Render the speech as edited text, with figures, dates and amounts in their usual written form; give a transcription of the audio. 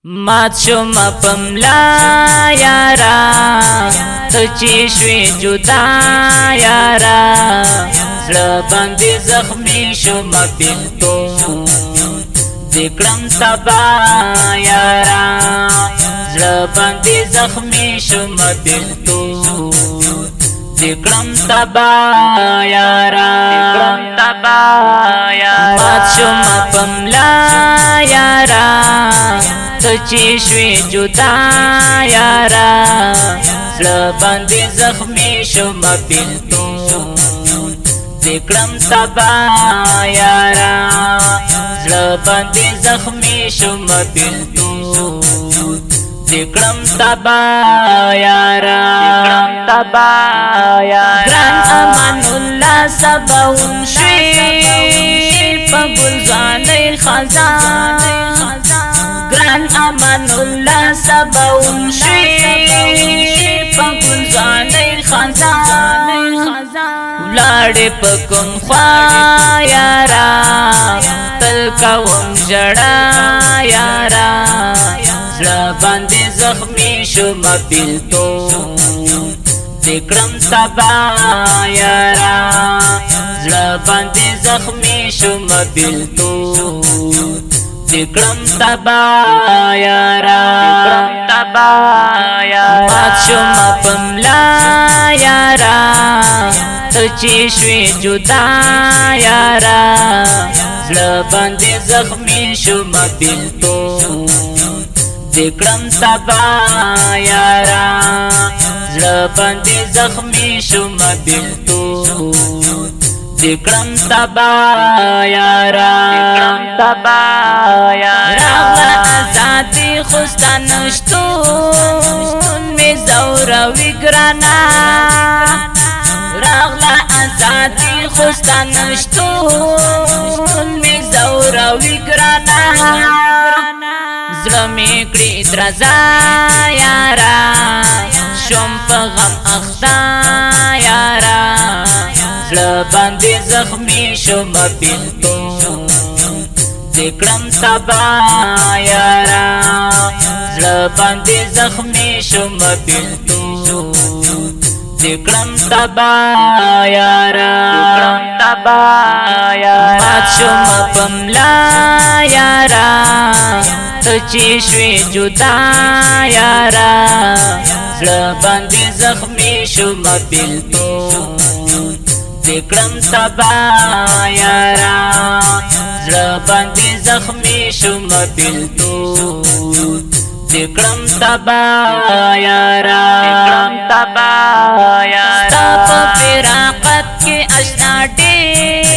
مات شم پملا یارا تچی شوی جدا یارا زړه باندې زخمی شم بلتو ذکرم تبا یارا زړه باندې زخمی شم بلتو ذکرم تبا یارا مات شم پملا یارا تچی شوی جدا یارا زړه باندې زخمی شم بلتو ذکرم تبا یارا زړه باندې زخمی شم بلتو ذکرم تبا یارا گران امان اللہ سباون شوی پا گلزانی خزان گران امان اللہ سباون شوی پا گلزانی خزان ولاړې په کوم خوا یارا تل کوم ژړا یارا زړه باندې زخمی شم بلتو ذکرم تبا یارا زړه باندې زخمی شم بلتو ذکرم تبا یارا مات شم پملا یارا تچی شوی جدا یارا زړه باندې زخمی شم بلتو ذکرم تبا یارا زړه باندې زخمی شم بلتو ذکرم تبا یارا راغله ازادي خوستا نشتون می زوروي ګرانا راغله ازادي خوستا نشتون می زوروي ګرانا زړه می کړی درزا یارا شم په غم اختا یارا زړه باندې زخمی شم بلتو ذکرم تبا یارا زړه باندې زخمی شم بلتو ذکرم تبا یارا مات شم پملا یارا تچی شوی جدا یارا زړه باندې زخمی شم بلتو ذکرم تبا یارا زړه باندې زخمی شم بلتو ذکرم تبا یارا ستا په فراقت کې اشنا ډېر